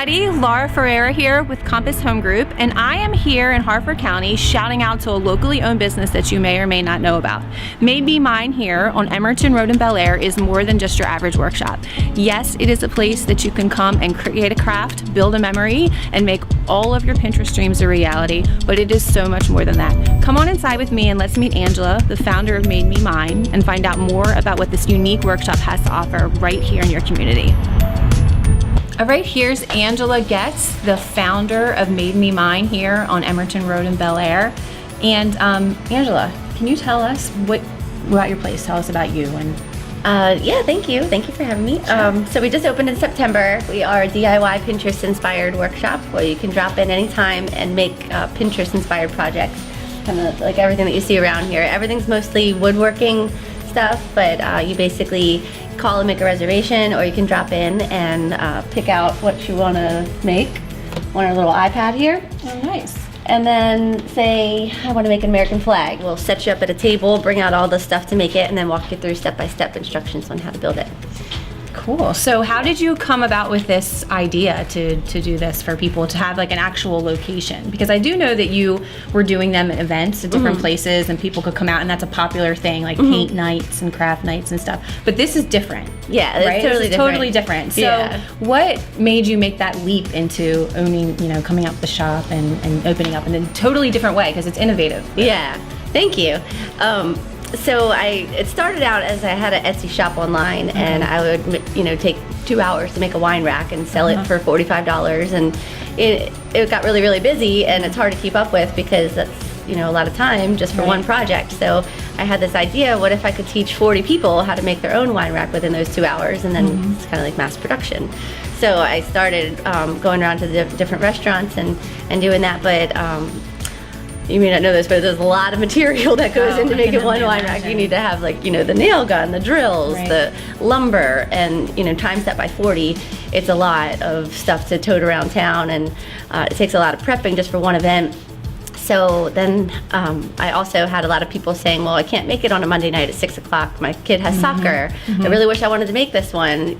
everybody, Laura Ferreira here with Compass Home Group, and I am here in Harford County shouting out to a locally owned business that you may or may not know about. Made Me Mine here on Abingdon Road in Bel Air is more than just your average workshop. Yes, it is a place that you can come and create a craft, build a memory, and make all of your Pinterest dreams a reality, but it is so much more than that. Come on inside with me and let's meet Angela, the founder of Made Me Mine, and find out more about what this unique workshop has to offer right here in your community. All right, here's Angela Getz, the founder of Made Me Mine here on Abingdon Road in Bel Air. And Angela, can you tell us what about your place? Tell us about you. And yeah, thank you. Thank you for having me. So we just opened in September. We are a DIY Pinterest-inspired workshop where you can drop in anytime and make Pinterest-inspired projects, kind of like everything that you see around here. Everything's mostly woodworking stuff, but you basically call and make a reservation, or you can drop in and pick out what you want to make on our little iPad here. oh, nice. And then say, I want to make an American flag. We'll set you up at a table, bring out all the stuff to make it, and then walk you through step-by-step instructions on how to build it. Cool. So how did you come about with this idea to do this for people, to have like an actual location? Because I do know that you were doing them at events at different places and people could come out, and that's a popular thing, like paint nights and craft nights and stuff. But this is different. Yeah, it's right? totally different. Totally different. So Yeah. what made you make that leap into owning, coming out with the shop and opening up in a totally different way, because it's innovative? Yeah, thank you. So it started out as I had an Etsy shop online, and I would, take 2 hours to make a wine rack and sell it for $45, and it got really, really busy, and it's hard to keep up with because that's, a lot of time just for one project. So I had this idea, what if I could teach 40 people how to make their own wine rack within those 2 hours, and then it's kind of like mass production. So I started going around to the different restaurants and doing that, but you may not know this, but there's a lot of material that goes into making one wine rack. You need to have the nail gun, the drills, the lumber, and times that by 40, it's a lot of stuff to tote around town, and it takes a lot of prepping just for one event. So then I also had a lot of people saying, well, I can't make it on a Monday night at 6 o'clock. My kid has soccer. I really wish I wanted to make this one.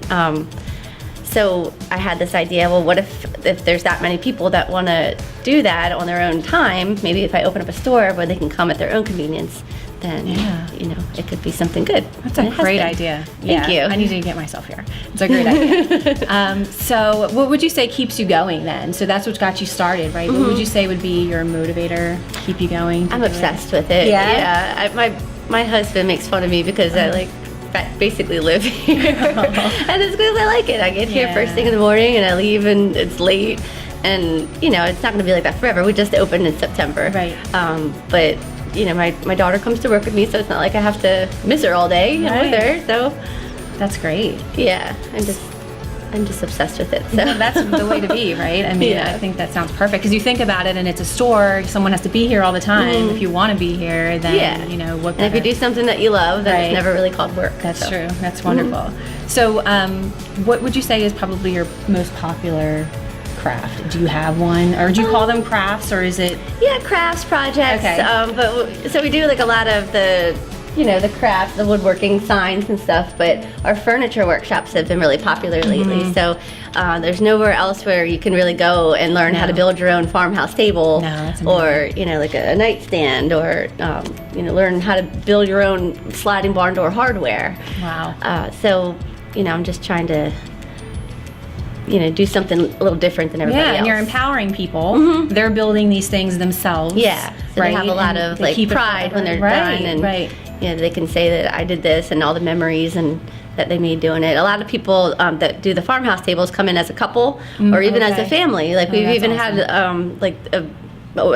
So I had this idea, well, what if there's that many people that want to do that on their own time, maybe if I open up a store where they can come at their own convenience, then, it could be something good. That's a great idea. Thank you. I need to get myself here. It's a great idea. So what would you say keeps you going then? So that's what got you started, right? What would you say would be your motivator, keep you going? I'm obsessed with it. Yeah? My husband makes fun of me because I basically live here. And it's because I like it. I get here first thing in the morning and I leave and it's late, and it's not going to be like that forever. We just opened in September, right? But my daughter comes to work with me, so it's not like I have to miss her all day with her. So that's great. Yeah, I'm just obsessed with it. So that's the way to be, right? I mean, I think that sounds perfect, because you think about it, and it's a store. Someone has to be here all the time. If you want to be here, then what? And if you do something that you love, then it's never really called work. That's true. That's wonderful. So, what would you say is probably your most popular craft? Do you have one, or do you call them crafts, or is it? Yeah, crafts, projects. Okay. But so we do like a lot of the crafts, the woodworking signs and stuff, but our furniture workshops have been really popular lately. So there's nowhere else where you can really go and learn how to build your own farmhouse table, or like a nightstand, or learn how to build your own sliding barn door hardware. Wow. So I'm just trying to do something a little different than everybody else. And you're empowering people. They're building these things themselves. Yeah, so they have a lot of pride when they're done, and they can say that I did this, and all the memories and that they made doing it. A lot of people that do the farmhouse tables come in as a couple, or even as a family. Like we've even had a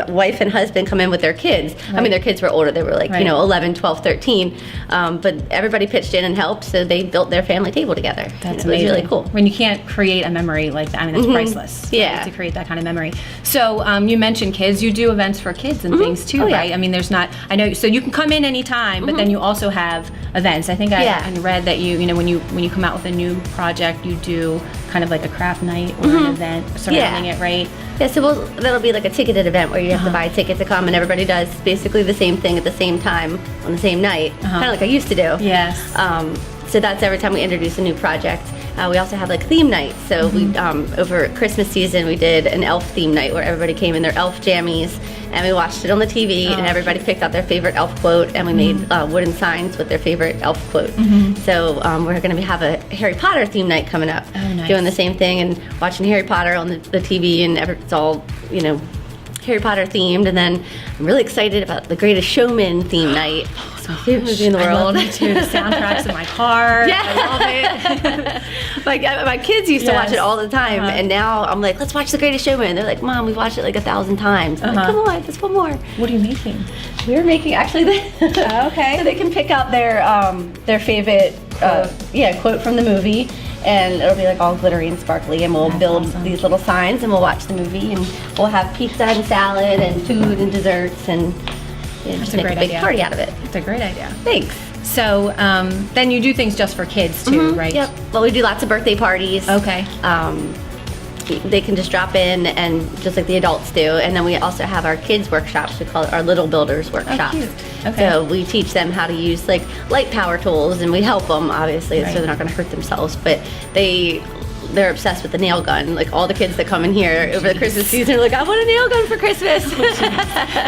wife and husband come in with their kids. I mean, their kids were older. They were 11, 12, 13. But everybody pitched in and helped, so they built their family table together. That's amazing. It was really cool. When you can't create a memory like that, I mean, that's priceless. Yeah. To create that kind of memory. So you mentioned kids. You do events for kids and things too, right? I mean, there's not, I know, so you can come in anytime, but then you also have events. I think I read that when you come out with a new project, you do kind of like a craft night or an event surrounding it, right? Yeah, so that'll be like a ticketed event where you have to buy a ticket to come, and everybody does basically the same thing at the same time on the same night, kind of like I used to do. Yes. So that's every time we introduce a new project. We also have like theme nights. So we over Christmas season we did an elf theme night where everybody came in their elf jammies and we watched it on the TV and everybody picked out their favorite elf quote and we made wooden signs with their favorite elf quote. So we're going to have a Harry Potter theme night coming up, doing the same thing and watching Harry Potter on the TV, and it's all, you know, Harry Potter themed. And then I'm really excited about the Greatest Showman theme night. It's my favorite movie in the world. I love it too. The soundtrack's in my car. Yeah. I love it. my kids used to watch it all the time, and now I'm like, let's watch The Greatest Showman. They're like, Mom, we've watched it like 1,000 times. I'm like, come on, just one more. What are you making? We're making actually okay. So they can pick out their favorite quote from the movie, and it'll be like all glittery and sparkly, and we'll build these little signs and we'll watch the movie, and we'll have pizza and salad and food and desserts, and just make a big party out of it. That's a great idea. Thanks. So then you do things just for kids too, right? Yep. Well, we do lots of birthday parties. Okay. They can just drop in, and just like the adults do. And then we also have our kids workshops. We call it our Little Builders workshops. Oh, cute. Okay. So we teach them how to use like light power tools, and we help them obviously, so they're not going to hurt themselves. But they're obsessed with the nail gun. Like all the kids that come in here over the Christmas season are like, I want a nail gun for Christmas.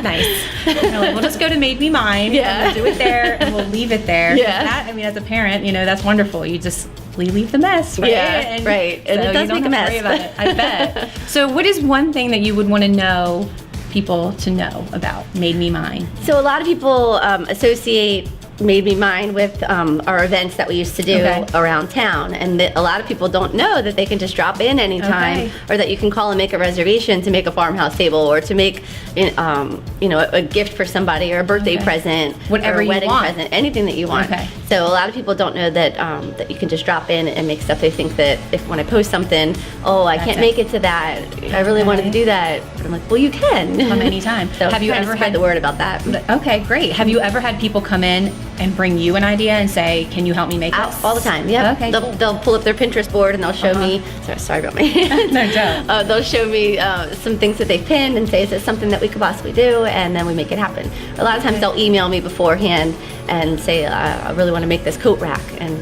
Nice. You're like, we'll just go to Made Me Mine. Yeah. And we'll do it there, and we'll leave it there. Yeah. That, I mean, as a parent, you know, that's wonderful. You just leave the mess, right? Yeah, and right. And so it does you don't make a have to mess. worry about it. I bet. So what is one thing that you would want to know people to know about Made Me Mine? So a lot of people associate Made Me Mine with our events that we used to do around town, and a lot of people don't know that they can just drop in anytime, or that you can call and make a reservation to make a farmhouse table, or to make a gift for somebody, or a birthday present, whatever or a you wedding want. present, anything that you want. So a lot of people don't know that that you can just drop in and make stuff. They think that when I post something, I can't make it to that, I really wanted to do that, but I'm like, well, you can come anytime. So have you ever spread the word about that? Okay, great. Have you ever had people come in and bring you an idea and say, can you help me make this? All the time, yeah. Okay, they'll pull up their Pinterest board and they'll show me, sorry about me. No joke. They'll show me some things that they've pinned and say, is this something that we could possibly do? And then we make it happen. A lot of times they'll email me beforehand and say, I really want to make this coat rack. And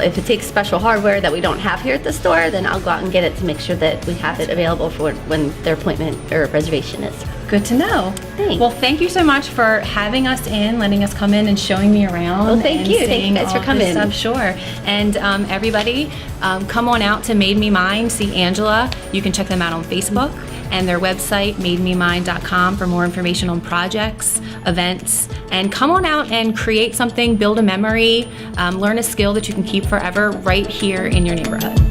if it takes special hardware that we don't have here at the store, then I'll go out and get it to make sure that we have it available for when their appointment or reservation is. Good to know. Thanks. Well, thank you so much for having us in, letting us come in and showing me around. Well, thank you. Thank you guys for coming. I'm sure. And everybody, come on out to Made Me Mine, see Angela. You can check them out on Facebook and their website, madememine.com, for more information on projects, events, and come on out and create something, build a memory, learn a skill that you can keep forever right here in your neighborhood.